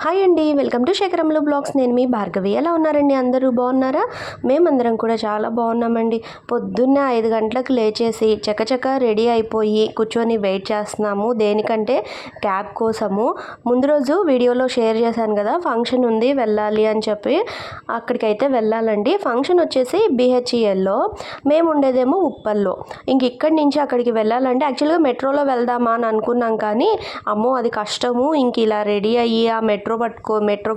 Hi అండి, welcome to శేఖరంలో blogs. నేను మీ భార్గవి. ఎలా ఉన్నారండి? అందరూ బాగున్నారా? మేమందరం కూడా చాలా బాగున్నామండి. పొద్దున్నే 5 గంటలకు లేచేసి చకచక రెడీ అయిపోయి కూర్చొని వెయిట్ చేస్తున్నాము. దేనికంటే క్యాబ్ కోసము. ముందు రోజు వీడియోలో షేర్ చేశాను కదా, ఫంక్షన్ ఉంది వెళ్ళాలి అని చెప్పి. అక్కడికైతే వెళ్ళాలండి. ఫంక్షన్ వచ్చేసి BHELలో, మేము ఉండేదేమో ఉప్పల్లో. ఇంక ఇక్కడి నుంచి అక్కడికి వెళ్ళాలంటే యాక్చువల్గా మెట్రోలో వెళ్దామా అని అనుకున్నాం, కానీ అమ్మో అది కష్టము, ఇంక ఇలా రెడీ అయ్యి ఆ మెట్రోకి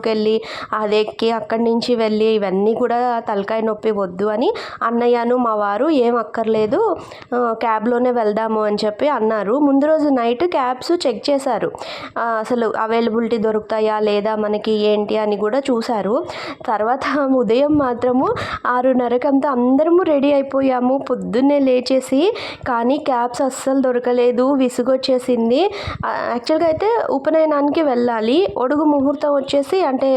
వెళ్ళి అది ఎక్కి అక్కడి నుంచి వెళ్ళి ఇవన్నీ కూడా తలకాయ నొప్పి, వద్దు అని అన్నయ్యను మా వారు ఏం అక్కర్లేదు క్యాబ్లోనే వెళ్దాము అని చెప్పి అన్నారు. ముందు రోజు నైట్ క్యాబ్స్ చెక్ చేశారు, అసలు అవైలబిలిటీ దొరుకుతాయా లేదా మనకి ఏంటి అని కూడా చూశారు. తర్వాత ఉదయం మాత్రము 6:30కంతా అందరము రెడీ అయిపోయాము పొద్దున్నే లేచేసి. కానీ క్యాబ్స్ అస్సలు దొరకలేదు, విసుగొచ్చేసింది. యాక్చువల్గా అయితే ఉపనయనానికి వెళ్ళాలి. ఒడుగు ముహూర్తం వచ్చేసి అంటే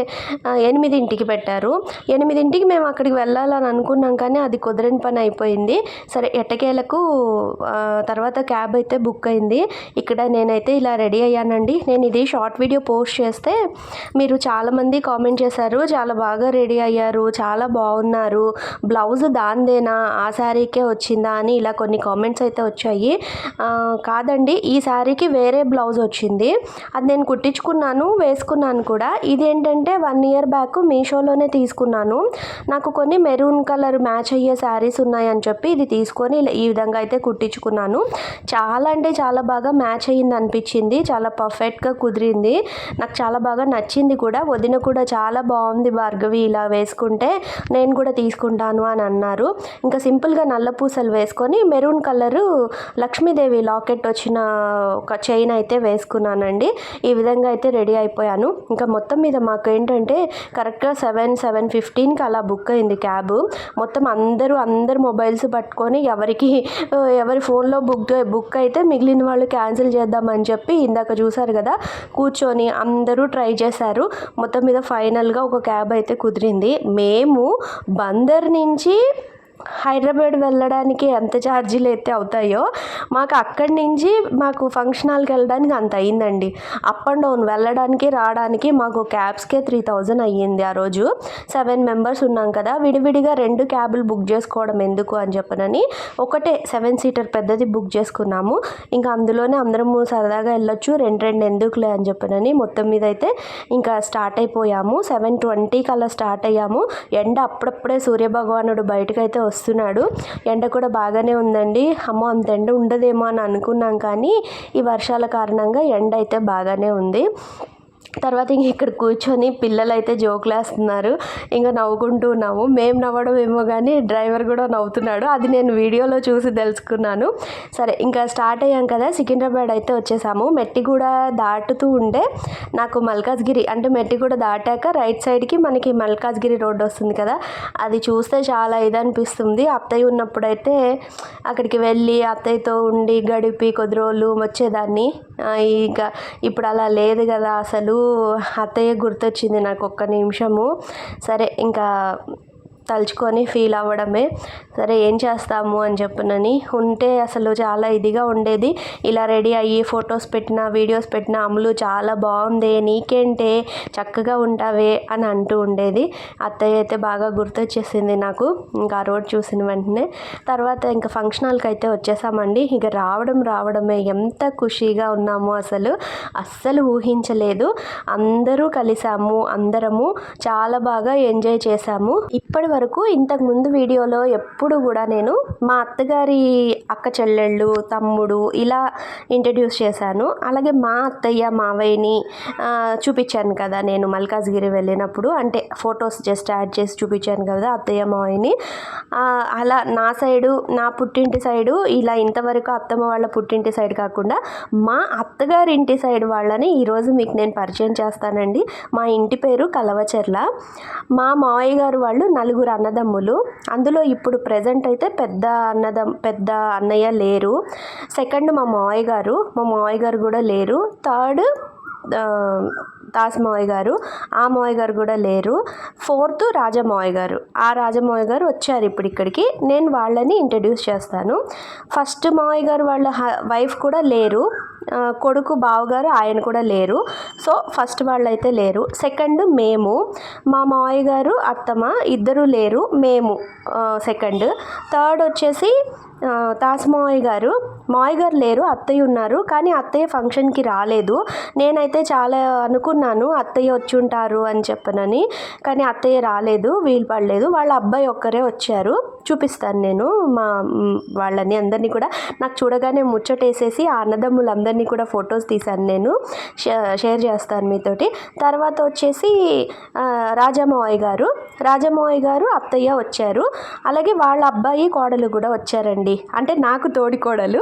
8ంటికి పెట్టారు. 8ంటికి మేము అక్కడికి వెళ్ళాలని అనుకున్నాం, కానీ అది కుదరని పని అయిపోయింది. సరే ఎట్టకేలకు తర్వాత క్యాబ్ అయితే బుక్ అయింది. ఇక్కడ నేనైతే ఇలా రెడీ అయ్యానండి. నేను ఇది షార్ట్ వీడియో పోస్ట్ చేస్తే మీరు చాలామంది కామెంట్ చేశారు, చాలా బాగా రెడీ అయ్యారు, చాలా బాగున్నారు, బ్లౌజ్ దాందేనా, ఆ శారీకే వచ్చిందా అని ఇలా కొన్ని కామెంట్స్ అయితే వచ్చాయి. కాదండి, ఈ శారీకి వేరే బ్లౌజ్ వచ్చింది, అది నేను కుట్టించుకున్నాను, వేసుకున్నాను కూడా. ఇదేంటంటే 1 ఇయర్ బ్యాక్ మీషోలోనే తీసుకున్నాను. నాకు కొన్ని మెరూన్ కలర్ మ్యాచ్ అయ్యే శారీస్ ఉన్నాయని చెప్పి ఇది తీసుకొని ఈ విధంగా అయితే కుట్టించుకున్నాను. చాలా అంటే చాలా బాగా మ్యాచ్ అయ్యింది అనిపించింది, చాలా పర్ఫెక్ట్గా కుదిరింది, నాకు చాలా బాగా నచ్చింది కూడా. వదిన కూడా చాలా బాగుంది భార్గవి, ఇలా వేసుకుంటే నేను కూడా తీసుకుంటాను అని అన్నారు. ఇంకా సింపుల్గా నల్ల పూసలు వేసుకొని మెరూన్ కలరు లక్ష్మీదేవి లాకెట్ వచ్చిన ఒక చైన్ అయితే వేసుకున్నానండి. ఈ విధంగా అయితే రెడీ అయిపోయాను. ఇంకా మొత్తం మీద మాకు ఏంటంటే కరెక్ట్గా 7:15కి అలా బుక్ అయింది క్యాబ్. మొత్తం అందరు మొబైల్స్ పట్టుకొని ఎవరి ఫోన్లో బుక్ అయితే మిగిలిన వాళ్ళు క్యాన్సిల్ చేద్దామని చెప్పి ఇందాక చూసారు కదా, కూర్చొని అందరూ ట్రై చేశారు. మొత్తం మీద ఫైనల్గా ఒక క్యాబ్ అయితే కుదిరింది. మేము బందర్ నుంచి హైదరాబాద్ వెళ్ళడానికి ఎంత ఛార్జీలు అయితే అవుతాయో, మాకు అక్కడి నుంచి మాకు ఫంక్షన్ హాల్కి వెళ్ళడానికి అంత అయ్యిందండి. అప్ అండ్ డౌన్ వెళ్ళడానికి రావడానికి మాకు క్యాబ్స్కే 3000 అయ్యింది. ఆ రోజు 7 మెంబర్స్ ఉన్నాం కదా, విడివిడిగా 2 క్యాబులు బుక్ చేసుకోవడం ఎందుకు అని చెప్పనని ఒకటే 7 సీటర్ పెద్దది బుక్ చేసుకున్నాము. ఇంకా అందులోనే అందరము సరదాగా వెళ్ళొచ్చు, 2 ఎందుకులే అని చెప్పనని మొత్తం మీద అయితే ఇంకా స్టార్ట్ అయిపోయాము. 7:20కి అలా స్టార్ట్ అయ్యాము. ఎండ అప్పుడప్పుడే సూర్యభగవానుడు బయటకైతే వస్తున్నాడు. ఎండ కూడా బాగానే ఉందండి. అమ్మో అంత ఎండ ఉండదేమో అని అనుకున్నాం, కానీ ఈ వర్షాల కారణంగా ఎండ అయితే బాగానే ఉంది. తర్వాత ఇంక ఇక్కడ కూర్చొని పిల్లలు అయితే జోకులు వేస్తున్నారు, ఇంకా నవ్వుకుంటూ ఉన్నాము. మేము నవ్వడం ఏమో కానీ డ్రైవర్ కూడా నవ్వుతున్నాడు, అది నేను వీడియోలో చూసి తెలుసుకున్నాను. సరే ఇంకా స్టార్ట్ అయ్యాం కదా, సికింద్రాబాద్ అయితే వచ్చేసాము. మెట్టిగూడ దాటుతూ ఉంటే నాకు మల్కాజ్గిరి అంటే మెట్టిగూడ దాటాక రైట్ సైడ్కి మనకి మల్కాజ్గిరి రోడ్డు వస్తుంది కదా, అది చూస్తే చాలా అనిపిస్తుంది. అత్తయ్య ఉన్నప్పుడైతే అక్కడికి వెళ్ళి అత్తయ్యతో ఉండి గడిపి కొద్ది రోజులు వచ్చేదాన్ని. ఇంకా ఇప్పుడు అలా లేదు కదా, అసలు అత్తయ్య గుర్తొచ్చింది నాకు ఒక్క నిమిషము. సరే ఇంకా తలుచుకొని ఫీల్ అవ్వడమే. సరే ఏం చేస్తాము అని చెప్పనని ఉంటే అసలు చాలా ఇదిగా ఉండేది. ఇలా రెడీ అయ్యి ఫొటోస్ పెట్టినా వీడియోస్ పెట్టినా అమ్ములు చాలా బాగుంది, నీకేంటే చక్కగా ఉంటావే అని అంటూ ఉండేది. అత్తయ్య అయితే బాగా గుర్తొచ్చేసింది నాకు ఇంకా ఆ రోడ్ చూసిన వెంటనే. తర్వాత ఇంకా ఫంక్షన్ హాల్కి అయితే వచ్చేసామండి. ఇక రావడమే ఎంత ఖుషీగా ఉన్నాము, అస్సలు ఊహించలేదు. అందరూ కలిసాము, అందరము చాలా బాగా ఎంజాయ్ చేశాము. ఇప్పటి వరకు ఇంతకుముందు వీడియోలో ఎప్పుడు కూడా నేను మా అత్తగారి అక్క చెల్లెళ్ళు, తమ్ముడు ఇలా ఇంట్రడ్యూస్ చేశాను. అలాగే మా అత్తయ్య మావయ్యని చూపించాను కదా నేను మల్కాజ్గిరి వెళ్ళినప్పుడు, అంటే ఫొటోస్ జస్ట్ యాడ్ చేసి చూపించాను కదా అత్తయ్య మావయ్యని. అలా నా సైడు, నా పుట్టింటి సైడు ఇలా ఇంతవరకు అత్తమ్మ వాళ్ళ పుట్టింటి సైడ్ కాకుండా మా అత్తగారి ఇంటి సైడ్ వాళ్ళని ఈరోజు మీకు నేను పరిచయం చేస్తానండి. మా ఇంటి పేరు కలవచెర్ల. మా మావయ్య గారు వాళ్ళు 4 అన్నదమ్ములు. అందులో ఇప్పుడు ప్రజెంట్ అయితే పెద్ద అన్నయ్య లేరు. సెకండ్ మా మావయ్య గారు కూడా లేరు. థర్డ్ దాస్ మావయ్య గారు, ఆ మావయ్య గారు కూడా లేరు. ఫోర్త్ రాజమావయ్య గారు, ఆ రాజమావయ్య గారు వచ్చారు ఇప్పుడు ఇక్కడికి. నేను వాళ్ళని ఇంట్రడ్యూస్ చేస్తాను. ఫస్ట్ మావయ్య గారు వాళ్ళ వైఫ్ కూడా లేరు, కొడుకు బావగారు ఆయన కూడా లేరు. సో ఫస్ట్ వాళ్ళైతే లేరు. సెకండ్ మేము, మా మావయ్య గారు అత్తమ్మ ఇద్దరు లేరు, మేము సెకండ్. థర్డ్ వచ్చేసి మావయ్య గారు లేరు, అత్తయ్య ఉన్నారు. కానీ అత్తయ్య ఫంక్షన్కి రాలేదు. నేనైతే చాలా అనుకున్నాను అత్తయ్య వచ్చి ఉంటారు అని చెప్పనని, కానీ అత్తయ్య రాలేదు, వీలు పడలేదు. వాళ్ళ అబ్బాయి ఒక్కరే వచ్చారు. చూపిస్తాను నేను వాళ్ళని అందరినీ కూడా. నాకు చూడగానే ముచ్చటేసేసి ఆ అన్నదమ్ములందరినీ కూడా ఫొటోస్ తీశాను నేను, షేర్ చేస్తాను మీతోటి. తర్వాత వచ్చేసి రాజమావయ్య గారు అత్తయ్య వచ్చారు. అలాగే వాళ్ళ అబ్బాయి కోడలు కూడా వచ్చారండి. అంటే నాకు తోడి కోడలు.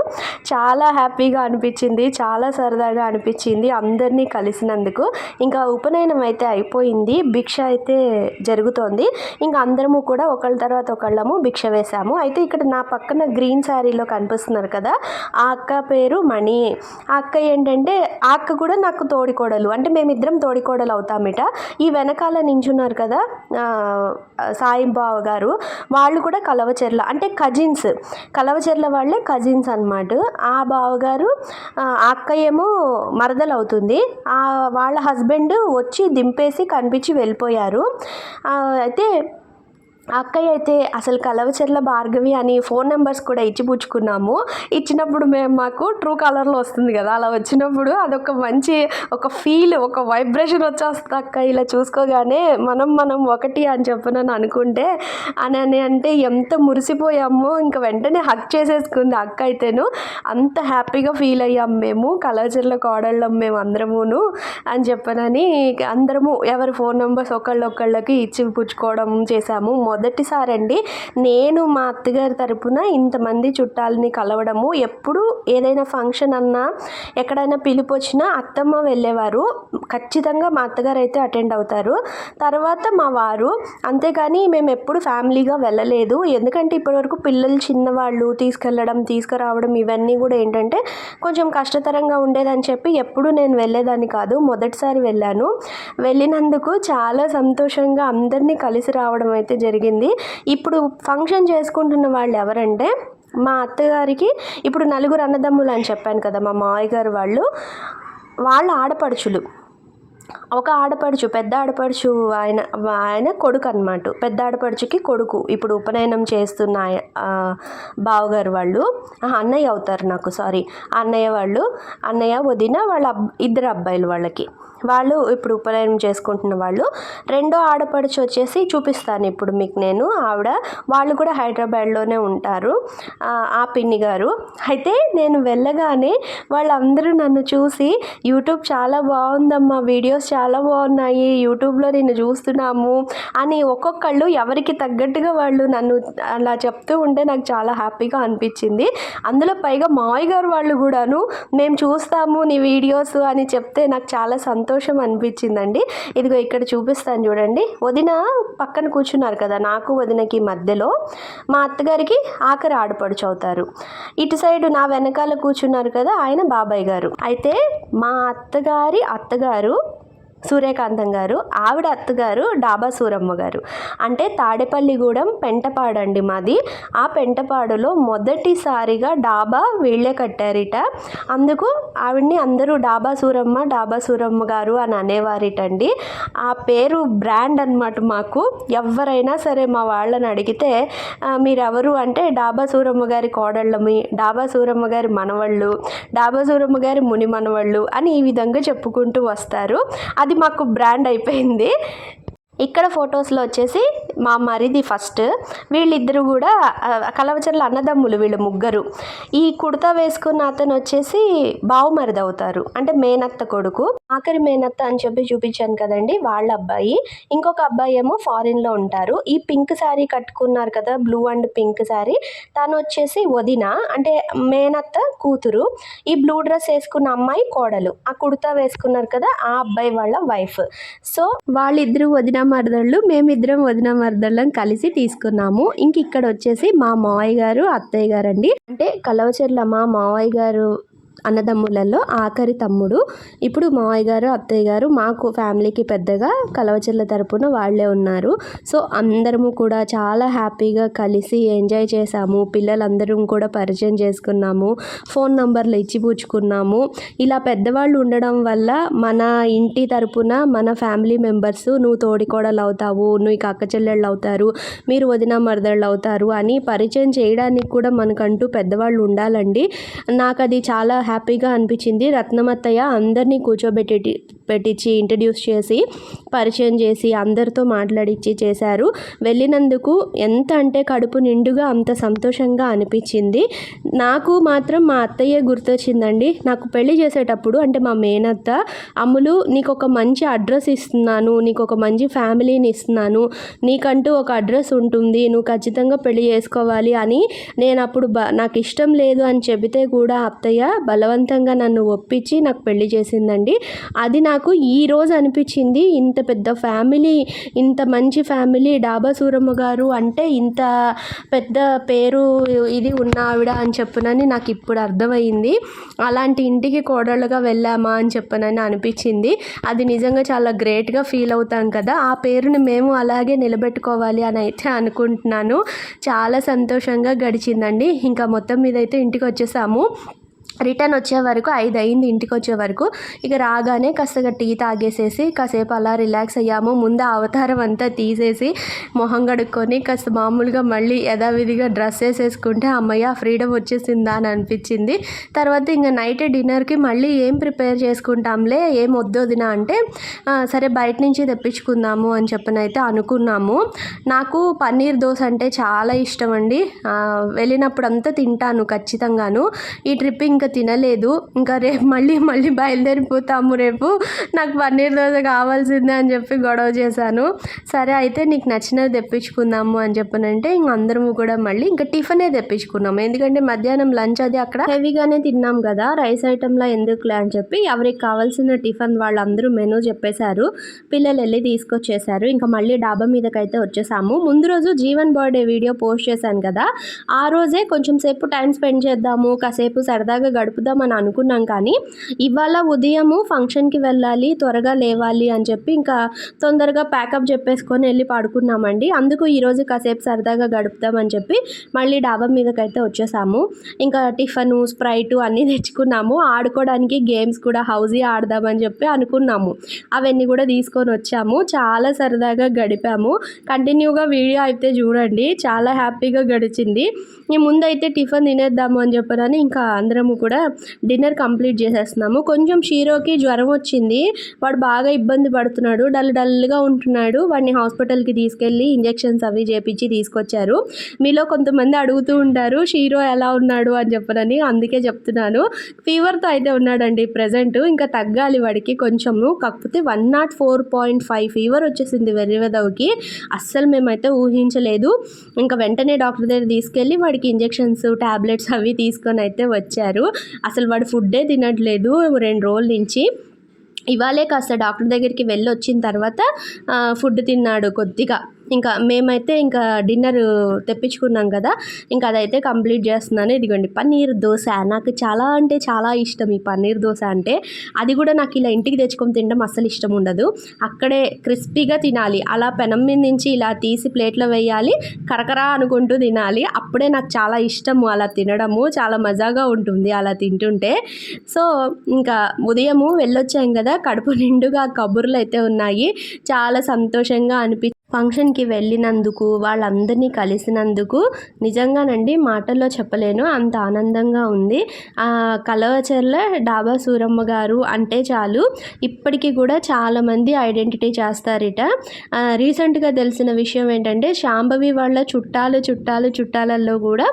చాలా హ్యాపీగా అనిపించింది, చాలా సరదాగా అనిపించింది అందరినీ కలిసినందుకు. ఇంకా ఉపనయనం అయితే అయిపోయింది, భిక్ష అయితే జరుగుతోంది. ఇంకా అందరము కూడా ఒకళ్ళ తర్వాత ఒకళ్ళము భిక్ష వేశాము. అయితే ఇక్కడ నా పక్కన గ్రీన్ శారీలో కనిపిస్తున్నారు కదా, ఆ అక్క పేరు మణి. ఆ అక్క ఏంటంటే, ఆ అక్క కూడా నాకు తోడికోడలు, అంటే మేమిద్దరం తోడికోడలు అవుతామిట. ఈ వెనకాల నించున్నారు కదా సాయిబావ గారు, వాళ్ళు కూడా కలవచెర్ల, అంటే కజిన్స్, కలవచెర్ల వాళ్ళే కజిన్స్ అన్నమాట. ఆ బావగారు, ఆ అక్క ఏమో మరదలు అవుతుంది. వాళ్ళ హస్బెండ్ వచ్చి దింపేసి కనిపించి వెళ్ళిపోయారు. అయితే అక్కయ్య అయితే అసలు కలవచెర్ల భార్గవి అని ఫోన్ నెంబర్స్ కూడా ఇచ్చి పుచ్చుకున్నాము. ఇచ్చినప్పుడు మాకు ట్రూ కలర్లో వస్తుంది కదా, అలా వచ్చినప్పుడు అదొక మంచి ఒక ఫీల్, ఒక వైబ్రేషన్ వచ్చేస్తుంది. అక్క ఇలా చూసుకోగానే మనం ఒకటి అని చెప్పనని అనుకుంటే అని అంటే ఎంత మురిసిపోయాము. ఇంకా వెంటనే హక్ చేసేసుకుంది అక్క అయితేను. అంత హ్యాపీగా ఫీల్ అయ్యాము మేము, కలవచెర్ల కోడళ్ళం మేము అందరమును అని చెప్పనని. అందరము ఎవరి ఫోన్ నెంబర్స్ ఒకళ్ళకి ఇచ్చి పుచ్చుకోవడం చేశాము. మొదటిసారి అండి నేను మా అత్తగారి తరపున ఇంతమంది చుట్టాలని కలవడము. ఎప్పుడు ఏదైనా ఫంక్షన్ అన్నా, ఎక్కడైనా పిలుపు వచ్చినా అత్తమ్మ వెళ్ళేవారు, ఖచ్చితంగా మా అత్తగారు అయితే అటెండ్ అవుతారు, తర్వాత మా వారు. అంతేగాని మేము ఎప్పుడు ఫ్యామిలీగా వెళ్ళలేదు. ఎందుకంటే ఇప్పటివరకు పిల్లలు చిన్నవాళ్ళు తీసుకెళ్ళడం తీసుకురావడం ఇవన్నీ కూడా ఏంటంటే కొంచెం కష్టతరంగా ఉండేదని చెప్పి ఎప్పుడు నేను వెళ్ళేదాన్ని కాదు. మొదటిసారి వెళ్ళాను. వెళ్ళినందుకు చాలా సంతోషంగా అందరినీ కలిసి రావడం అయితే జరిగింది. ఇప్పుడు ఫంక్షన్ చేసుకుంటున్న వాళ్ళు ఎవరంటే, మా అత్తగారికి ఇప్పుడు 4 అన్నదమ్ములు అని చెప్పాను కదా, మా మావయ్య గారు వాళ్ళ ఆడపడుచులు. ఒక ఆడపడుచు, పెద్ద ఆడపడుచు ఆయన కొడుకు అన్నమాట. పెద్ద ఆడపడుచుకి కొడుకు ఇప్పుడు ఉపనయనం చేస్తున్న బావగారు వాళ్ళు, అన్నయ్య అవుతారు నాకు, సారీ అన్నయ్య వదిన వాళ్ళ ఇద్దరు అబ్బాయిలు వాళ్ళు ఇప్పుడు ఉపనయనం చేసుకుంటున్న వాళ్ళు. రెండో ఆడపడుచు వచ్చేసి చూపిస్తాను ఇప్పుడు మీకు నేను, వాళ్ళు కూడా హైదరాబాద్లోనే ఉంటారు, ఆ పిన్ని గారు. అయితే నేను వెళ్ళగానే వాళ్ళందరూ నన్ను చూసి, యూట్యూబ్ చాలా బాగుందమ్మా, వీడియోస్ చాలా బాగున్నాయి, యూట్యూబ్లో నిన్ను చూస్తున్నాము అని ఒక్కొక్కళ్ళు ఎవరికి తగ్గట్టుగా వాళ్ళు నన్ను అలా చెప్తూ ఉంటే నాకు చాలా హ్యాపీగా అనిపించింది. అందులో పైగా మావయ్య గారు వాళ్ళు కూడాను మేము చూస్తాము నీ వీడియోస్ అని చెప్తే నాకు చాలా సంతోషం అనిపించిందండి. ఇదిగో ఇక్కడ చూపిస్తాను చూడండి. వదిన పక్కన కూర్చున్నారు కదా, నాకు వదినకి మధ్యలో మా అత్తగారికి ఆఖరి ఆడపడుచు అవుతారు. ఇటు సైడ్ నా వెనకాల కూర్చున్నారు కదా, ఆయన బాబాయ్ గారు. అయితే మా అత్తగారు సూర్యకాంతం గారు, ఆవిడ అత్తగారు డాబా సూరమ్మ గారు. అంటే తాడేపల్లిగూడెం పెంటపాడండి మాది. ఆ పెంటపాడులో మొదటిసారిగా డాబా వీళ్ళే కట్టారిట. అందుకు ఆవిడ్ని అందరూ డాబా సూరమ్మ గారు అని అనేవారిటండి. ఆ పేరు బ్రాండ్ అన్నమాట మాకు. ఎవరైనా సరే మా వాళ్ళని అడిగితే మీరెవరు అంటే డాబా సూరమ్మ గారి కోడళ్ళమి, డాబా సూరమ్మ గారి మనవళ్ళు, డాబా సూరమ్మ గారి ముని మనవళ్ళు అని ఈ విధంగా చెప్పుకుంటూ వస్తారు. అది మాకు బ్రాండ్ అయిపోయింది. ఇక్కడ ఫొటోస్లో వచ్చేసి మా మరిది ఫస్ట్, వీళ్ళిద్దరు కూడా కలవచెర్ల అన్నదమ్ములు, వీళ్ళు ముగ్గురు. ఈ కుర్తా వేసుకున్న అతను వచ్చేసి బావమరిది అవుతారు, అంటే మేనత్త కొడుకు. ఆఖరి మేనత్త అని చెప్పి చూపించాను కదండి, వాళ్ళ అబ్బాయి. ఇంకొక అబ్బాయి ఏమో ఫారిన్లో ఉంటారు. ఈ పింక్ శారీ కట్టుకున్నారు కదా, బ్లూ అండ్ పింక్ శారీ, తను వచ్చేసి వదిన, అంటే మేనత్త కూతురు. ఈ బ్లూ డ్రెస్ వేసుకున్న అమ్మాయి కోడలు. ఆ కుర్తా వేసుకున్నారు కదా, ఆ అబ్బాయి వాళ్ళ వైఫ్. సో వాళ్ళిద్దరూ వదిన మరదళ్ళు, మేమిద్దరం వదిన మరదళ్ళం కలిసి తీసుకున్నాము. ఇంక ఇక్కడ వచ్చేసి మా మావయ్య గారు అత్తయ్య గారు అండి. అంటే కలవచెర్ల మా మావయ్య గారు అన్నదమ్ములలో ఆఖరి తమ్ముడు. ఇప్పుడు మావయ్య గారు, అత్తయ్య గారు మాకు ఫ్యామిలీకి పెద్దగా కలవచెర్ల తరపున వాళ్ళే ఉన్నారు. సో అందరము కూడా చాలా హ్యాపీగా కలిసి ఎంజాయ్ చేసాము. పిల్లలందరం కూడా పరిచయం చేసుకున్నాము, ఫోన్ నంబర్లు ఇచ్చిపుచ్చుకున్నాము. ఇలా పెద్దవాళ్ళు ఉండడం వల్ల మన ఇంటి తరపున మన ఫ్యామిలీ మెంబర్స్ నువ్వు తోడికోడలు అవుతావు, నీకు అక్క చెల్లెళ్ళు అవుతారు, మీరు వదిన మరదళ్ళు అవుతారు అని పరిచయం చేయడానికి కూడా మనకంటూ పెద్దవాళ్ళు ఉండాలండి. నాకు అది చాలా హ్యాపీగా అనిపించింది. రత్నమత్తయ్య అందరినీ పెట్టించి ఇంట్రడ్యూస్ చేసి పరిచయం చేసి అందరితో మాట్లాడిచ్చి చేశారు. వెళ్ళినందుకు ఎంత అంటే కడుపు నిండుగా అంత సంతోషంగా అనిపించింది. నాకు మాత్రం మా అత్తయ్య గుర్తొచ్చిందండి. నాకు పెళ్లి చేసేటప్పుడు అంటే మా మేనత్త, అమ్ములు నీకు ఒక మంచి అడ్రస్ ఇస్తున్నాను, నీకు ఒక మంచి ఫ్యామిలీని ఇస్తున్నాను, నీకంటూ ఒక అడ్రస్ ఉంటుంది, నువ్వు ఖచ్చితంగా పెళ్లి చేసుకోవాలి అని నేను అప్పుడు నాకు ఇష్టం లేదు అని చెబితే కూడా అత్తయ్య బలవంతంగా నన్ను ఒప్పించి నాకు పెళ్లి చేసిందండి. అది నాకు ఈరోజు అనిపించింది. ఇంత పెద్ద ఫ్యామిలీ, ఇంత మంచి ఫ్యామిలీ, డాబా సూరమ్మ గారు అంటే ఇంత పెద్ద పేరు ఇది ఉన్న ఆవిడ అని చెప్పనని నాకు ఇప్పుడు అర్థమైంది. అలాంటి ఇంటికి కోడళ్ళుగా వెళ్ళామా అని చెప్పనని అనిపించింది. అది నిజంగా చాలా గ్రేట్గా ఫీల్ అవుతాం కదా. ఆ పేరుని మేము అలాగే నిలబెట్టుకోవాలి అని అయితే అనుకుంటున్నాను. చాలా సంతోషంగా గడిచిందండి. ఇంకా మొత్తం మీద అయితే ఇంటికి వచ్చేసాము. రిటర్న్ వచ్చే వరకు 5 అయింది ఇంటికి వచ్చే వరకు. ఇక రాగానే కాస్త టీ తాగేసేసి కాసేపు అలా రిలాక్స్ అయ్యాము. ముందు అవతారం అంతా తీసేసి మొహం కడుక్కొని కాస్త మామూలుగా మళ్ళీ యథావిధిగా డ్రెస్ వేసేసుకుంటే అమ్మయ్య ఫ్రీడమ్ వచ్చేసిందా అని అనిపించింది. తర్వాత ఇంకా నైట్ డిన్నర్కి మళ్ళీ ఏం ప్రిపేర్ చేసుకుంటాంలే, ఏం వద్దొదినా అంటే సరే బయట నుంచి తెప్పించుకుందాము అని చెప్పనైతే అనుకున్నాము. నాకు పన్నీర్ దోశ అంటే చాలా ఇష్టం అండి. వెళ్ళినప్పుడు అంతా తింటాను ఖచ్చితంగాను. ఈ ట్రిప్ ఇంకా తినలేదు. ఇంకా రేపు మళ్ళీ బయలుదేరిపోతాము, రేపు నాకు పన్నీర్ దోశ కావాల్సిందే అని చెప్పి గొడవ చేశాను. సరే అయితే నీకు నచ్చినవి తెప్పించుకుందాము అని చెప్పనంటే ఇంక అందరము కూడా మళ్ళీ ఇంకా టిఫినే తెప్పించుకున్నాము. ఎందుకంటే మధ్యాహ్నం లంచ్ అది అక్కడ హెవీగానే తిన్నాం కదా, రైస్ ఐటెంలా ఎందుకులే అని చెప్పి ఎవరికి కావాల్సిన టిఫిన్ వాళ్ళందరూ మెనూ చెప్పేశారు. పిల్లలు వెళ్ళి తీసుకొచ్చేసారు. ఇంకా మళ్ళీ డాబా మీదకైతే వచ్చేసాము. ముందు రోజు జీవన్ బర్త్డే వీడియో పోస్ట్ చేశాను కదా, ఆ రోజే కొంచెం సేపు టైం స్పెండ్ చేద్దాము, కాసేపు సరదాగా గడుపుదామని అనుకున్నాం. కానీ ఇవాళ ఉదయము ఫంక్షన్కి వెళ్ళాలి, త్వరగా లేవాలి అని చెప్పి ఇంకా తొందరగా ప్యాకప్ చెప్పేసుకొని వెళ్ళి పడుకున్నామండి. అందుకు ఈరోజు కాసేపు సరదాగా గడుపుదామని చెప్పి మళ్ళీ డాబా మీదకైతే వచ్చేసాము. ఇంకా టిఫను, స్ప్రైటు అన్నీ తెచ్చుకున్నాము. ఆడుకోవడానికి గేమ్స్ కూడా హౌజీ ఆడదామని చెప్పి అనుకున్నాము. అవన్నీ కూడా తీసుకొని వచ్చాము. చాలా సరదాగా గడిపాము. కంటిన్యూగా వీడియో అయితే చూడండి, చాలా హ్యాపీగా గడిచింది. ముందైతే టిఫిన్ తినేద్దాము అని చెప్పనని ఇంకా అందరము కూడా డిన్నర్ కంప్లీట్ చేసేస్తున్నాము. కొంచెం షీరోకి జ్వరం వచ్చింది. వాడు బాగా ఇబ్బంది పడుతున్నాడు, డల్గా ఉంటున్నాడు. వాడిని హాస్పిటల్కి తీసుకెళ్ళి ఇంజెక్షన్స్ అవి చేపించి తీసుకొచ్చారు. మీలో కొంతమంది అడుగుతూ ఉంటారు షీరో ఎలా ఉన్నాడు అని చెప్పనని, అందుకే చెప్తున్నాను. ఫీవర్తో అయితే ఉన్నాడండి ప్రజెంట్. ఇంకా తగ్గాలి వాడికి కొంచెము. కాకపోతే 104.5 ఫీవర్ వచ్చేసింది వెర్రివెదవుకి. అస్సలు మేమైతే ఊహించలేదు. ఇంకా వెంటనే డాక్టర్ దగ్గర తీసుకెళ్ళి వాడికి ఇంజెక్షన్స్, టాబ్లెట్స్ అవి తీసుకొని అయితే వచ్చారు. అసలు వాడు ఫుడ్డే తినట్లేదు 2 రోజుల నుంచి. ఇవాళే కాస్త డాక్టర్ దగ్గరికి వెళ్ళి వచ్చిన తర్వాత ఫుడ్ తిన్నాడు కొద్దిగా. ఇంకా మేమైతే ఇంకా డిన్నర్ తెప్పించుకున్నాం కదా, ఇంకా అదైతే కంప్లీట్ చేస్తున్నాను. ఇదిగోండి పన్నీర్ దోశ. నాకు చాలా అంటే చాలా ఇష్టం ఈ పన్నీర్ దోశ అంటే. అది కూడా నాకు ఇలా ఇంటికి తెచ్చుకొని తినడం అస్సలు ఇష్టం ఉండదు. అక్కడే క్రిస్పీగా తినాలి. అలా పెనం మీద నుంచి ఇలా తీసి ప్లేట్లో వేయాలి, కరకరా అనుకుంటూ తినాలి. అప్పుడే నాకు చాలా ఇష్టము అలా తినడము. చాలా మజాగా ఉంటుంది అలా తింటుంటే. సో ఇంకా ఉదయము వెళ్ళొచ్చాం కదా, కడుపు నిండుగా కబుర్లు అయితే ఉన్నాయి. చాలా సంతోషంగా ఫంక్షన్కి వెళ్ళినందుకు, వాళ్ళందరినీ కలిసినందుకు నిజంగానండి మాటల్లో చెప్పలేను, అంత ఆనందంగా ఉంది. కలవచెర్ల డాబా సూరమ్మ గారు అంటే చాలు ఇప్పటికీ కూడా చాలామంది ఐడెంటిటీ చేస్తారట. రీసెంట్గా తెలిసిన విషయం ఏంటంటే శాంభవి వాళ్ళ చుట్టాలలో కూడా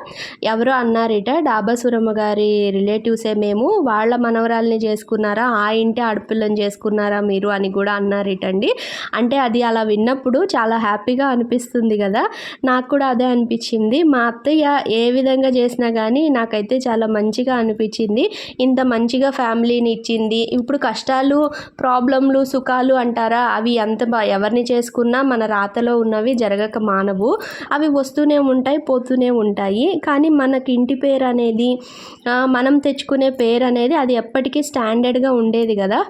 ఎవరో అన్నారట, డాబా సూరమ్మ గారి రిలేటివ్సే మేము, వాళ్ళ మనవరాల్ని చేసుకున్నారా, ఆ ఇంటి ఆడపిల్లని చేసుకున్నారా మీరు అని కూడా అన్నారటండి. అంటే అది అలా విన్నప్పుడు చాలా చాలా హ్యాపీగా అనిపిస్తుంది కదా. నాకు కూడా అదే అనిపించింది. మా అత్తయ్య ఏ విధంగా చేసినా కానీ నాకైతే చాలా మంచిగా అనిపించింది. ఇంత మంచిగా ఫ్యామిలీని ఇచ్చింది. ఇప్పుడు కష్టాలు, ప్రాబ్లంలు, సుఖాలు అంటారా, అవి ఎవరిని చేసుకున్నా మన రాతలో ఉన్నవి జరగక మానవు. అవి వస్తూనే ఉంటాయి, పోతూనే ఉంటాయి. కానీ మనకి ఇంటి పేరు అనేది, మనం తెచ్చుకునే పేరు అనేది అది ఎప్పటికీ స్టాండర్డ్గా ఉండేది కదా.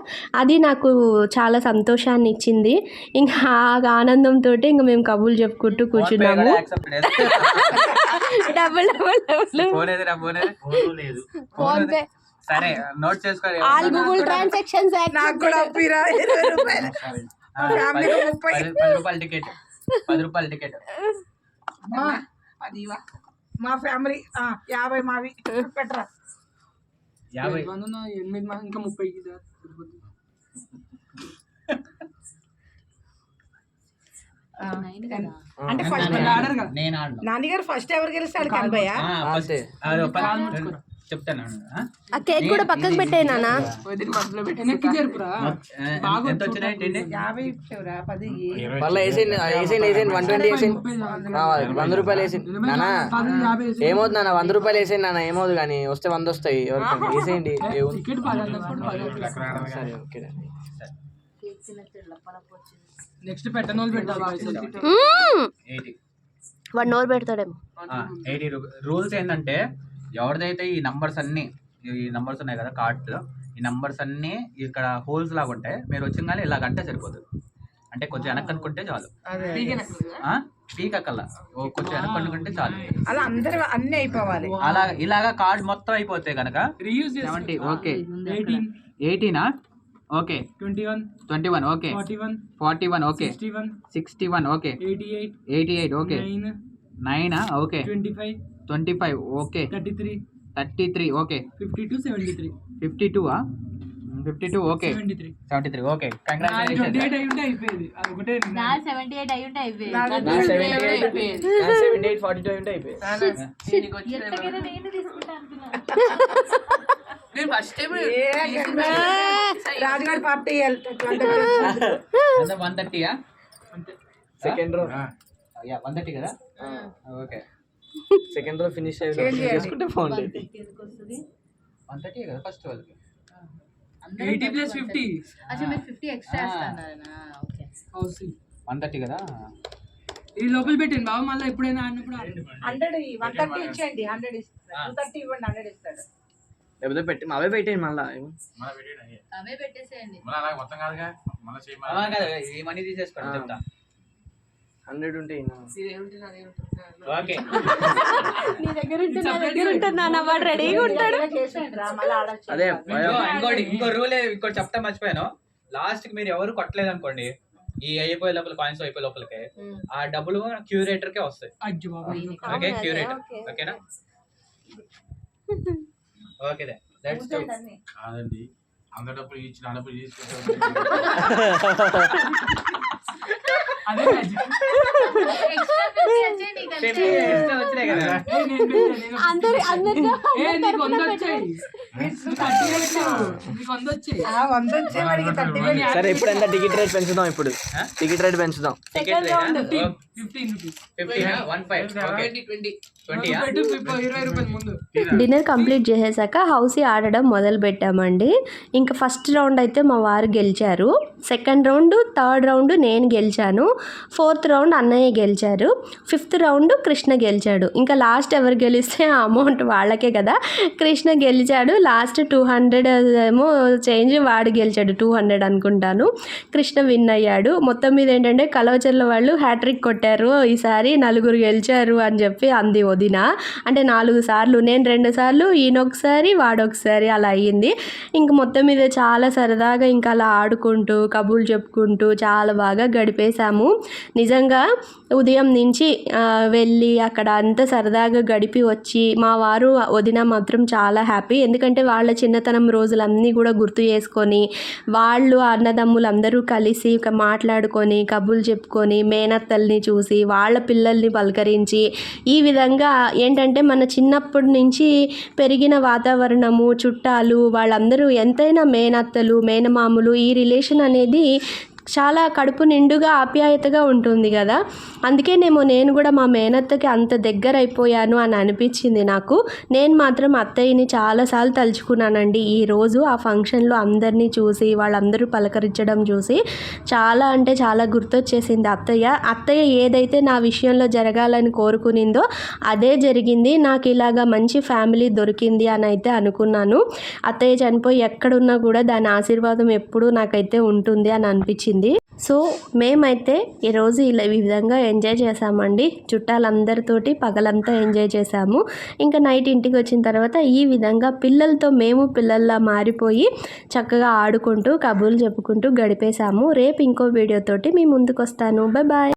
అది నాకు చాలా సంతోషాన్ని ఇచ్చింది. ఇంకా ఆ ఆనందంతో ఇంకా మేము కబుర్లు చెప్పుకుంటూ కూర్చున్నాము. డబుల్ సరే నోట్ చేసుకోవాలి. ఆల్ గూగుల్ ట్రాన్సాక్షన్స్ నాకు కూడా అప్పిరా 20 రూపాయలు. ఫ్యామిలీకి 30. 10 రూపాయల టికెట్, 10 రూపాయల టికెట్. అది మా ఫ్యామిలీ 50 మావి పెట్టరా. 50 ఇంకా 30 అంటే ఫస్ట్ నేను ఆడను. నాన్నగారు ఫస్ట్ ఎవరు గెలుస్తాడు కనబయ్య? చెప్తాను. ఆ కేక్ కూడా పక్కకు పెట్టే నాన్న. వెనక్కి జరుపురా. ఎంత వచ్చినాయి? 50 ఇచ్చావురా, 10 మళ్ళీ వేసేయండి 120 వేసేయండి. 100 రూపాయలు వేసింది నాన్న. ఏమవుతుంది నాన్న, 100 రూపాయలు వేసేయండి నాన్న. ఏమవుతుంది కానీ వస్తే 100 వస్తాయి. ఎవరికి వేసేయండి. టికెట్ సరే ఓకే. నెక్స్ట్ పెట్టను పెట్టాలి. 1 అవర్ పెడతాడేమో. 80 రూల్స్ ఏంటంటే, ఎవరిదైతే ఈ నంబర్స్ ఉన్నాయి కదా కార్డ్స్, ఈ నంబర్స్ అన్ని ఇక్కడ హోల్స్ లాగా ఉంటాయి. మీరు వచ్చిన కానీ ఇలాగంటే సరిపోతుంది. అంటే కొంచెం వెనక్కి అనుకుంటే చాలు. పీక్ అక్కల్లా కొంచెం వెనక్కి అనుకుంటే చాలు. అలా అందరూ అన్ని అయిపోవాలి. అలా ఇలాగా కార్డ్ మొత్తం అయిపోతే కనుక reuse 70 okay, 18 okay, 21 okay, 41 okay, 61 okay, 88 okay, 9 okay, 25 okay, 33 okay, 52 okay, 73 okay. Congratulations. 78 అయ్యుంటే అయిపోయేది. 78 42 ఉంటే అయిపోయింది. రాజుగారి పార్టీ 130 సెకండ్ రో 130 కదా. ఓకే, సెకండ్ రో ఫినిష్ చేసుకుంటే ఫోన్ లేదు. 130 కదా ఫస్ట్ వాళ్ళకి. 80 + 50. अच्छा मैं 50 एक्स्ट्रा ఇస్తానా. ఓకే 130 కదా. ఈ లోపల పెట్టండి బాబు. మళ్ళీ ఎప్పుడైనా ఆడినప్పుడు 130 ఇచ్చేయండి. 100 ఇస్తాడు. 230 ఇవ్వండి, 100 ఇస్తాడు. లేకపోతే పెట్టి అవే పెట్టేయండి మళ్ళీ. అవే పెట్టేసేయండి. ఈ మనీ తీసేసుకోండి చెప్తా. 100 ఉంటే ఓకే, నీ దగ్గర ఉంటే నా దగ్గర ఉంటుంది నాన్న. వాడు రెడీగా ఉంటాడు. చేసేయండి రా, మళ్ళీ ఆడొచ్చు. అదే ఇంకో రూల్ ఇంకోటి చెప్తా మర్చిపోయాను. లాస్ట్ కి మీరు ఎవరు కొట్టలేదు అనుకోండి, ఈ అయిపోయే లోపల కాయిన్స్ అయిపోయే లోపలికి ఆ డబ్బులు క్యూరేటర్ కే వస్తాయి. అజ్జు బాబు. ఓకే, క్యూరేటర్ ఓకేనా. Okay let's do. కాదండి, అందరి డబ్బులు ఇచ్చిన డబ్బులు తీసుకుంటే అదే మ్యాజిక్. ఎక్స్ట్రా 50 వచ్చేయండి ఇక. వచ్చినాయి కదా. అందరి నీకు 100 వచ్చాయి. నీకు 30 వచ్చావు. నీకు 100 వచ్చాయి. 100 వచ్చే వాడికి 30 వేలు. సరే ఇప్పుడు ఎంత టికెట్ రేట్ పెంచుదాం. ఇప్పుడు టికెట్ రేట్ పెంచుదాం. టికెట్ రేట్ 15 15 15 ఓకే, 20 20 రూపాయలు ముందు. డిన్నర్ కంప్లీట్ చేసేసాక హౌసీ ఆడడం మొదలు పెట్టామండి. ఇంకా ఫస్ట్ రౌండ్ అయితే మా వారు గెలిచారు. సెకండ్ రౌండ్, థర్డ్ రౌండ్ నేను గెలిచాను. ఫోర్త్ రౌండ్ అన్నయ్య గెలిచారు. ఫిఫ్త్ రౌండ్ కృష్ణ గెలిచాడు. ఇంకా లాస్ట్ ఎవరు గెలిస్తే ఆ అమౌంట్ వాళ్ళకే కదా. కృష్ణ గెలిచాడు. లాస్ట్ 200 ఏమో చేంజ్ వాడు గెలిచాడు. 200 అనుకుంటాను. కృష్ణ విన్ అయ్యాడు. మొత్తం మీద ఏంటంటే కలవచర్ల వాళ్ళు హ్యాట్రిక్ కొట్టారు. ఈసారి 4 గెలిచారు అని చెప్పి అంది వదిన. అంటే 4 సార్లు, నేను 2 సార్లు, ఈయనొకసారి వాడొకసారి అలా అయ్యింది. ఇంక మొత్తం మీద చాలా సరదాగా ఇంకా అలా ఆడుకుంటూ కబుర్లు చెప్పుకుంటూ చాలా బాగా గడిపేశాము. నిజంగా ఉదయం నుంచి వెళ్ళి అక్కడ అంతా సరదాగా గడిపి వచ్చి మా వారు వదిన మాత్రం చాలా హ్యాపీ. ఎందుకంటే వాళ్ళ చిన్నతనం రోజులన్నీ కూడా గుర్తు చేసుకొని వాళ్ళు అన్నదమ్ములు అందరూ కలిసి మాట్లాడుకొని కబుర్లు చెప్పుకొని మేనత్తల్ని చూసి వాళ్ళ పిల్లల్ని పలకరించి ఈ విధంగా ఏంటంటే మన చిన్నప్పటి నుంచి పెరిగిన వాతావరణము, చుట్టాలు వాళ్ళందరూ ఎంతైనా మేనత్తలు మేనమామలు ఈ రిలేషన్ అనేది చాలా కడుపు నిండుగా ఆప్యాయతగా ఉంటుంది కదా, అందుకేనేమో నేను కూడా మా మేనత్తకి అంత దగ్గర అయిపోయాను అని అనిపించింది నాకు. నేను మాత్రం అత్తయ్యని చాలాసార్లు తలుచుకున్నానండి. ఈరోజు ఆ ఫంక్షన్లో అందరినీ చూసి వాళ్ళందరూ పలకరించడం చూసి చాలా అంటే చాలా గుర్తొచ్చేసింది అత్తయ్య ఏదైతే నా విషయంలో జరగాలని కోరుకునిందో అదే జరిగింది. నాకు ఇలాగా మంచి ఫ్యామిలీ దొరికింది అని అయితే అనుకున్నాను. అత్తయ్య చనిపోయి ఎక్కడున్నా కూడా దాని ఆశీర్వాదం ఎప్పుడూ నాకైతే ఉంటుంది అని అనిపించింది. సో మేమైతే ఈరోజు ఇలా ఈ విధంగా ఎంజాయ్ చేసామండి. చుట్టాలందరితోటి పగలంతా ఎంజాయ్ చేసాము. ఇంకా నైట్ ఇంటికి వచ్చిన తర్వాత ఈ విధంగా పిల్లలతో మేము పిల్లల్లా మారిపోయి చక్కగా ఆడుకుంటూ కబుర్లు చెప్పుకుంటూ గడిపేశాము. రేపు ఇంకో వీడియోతోటి మీ ముందుకు వస్తాను. Bye bye.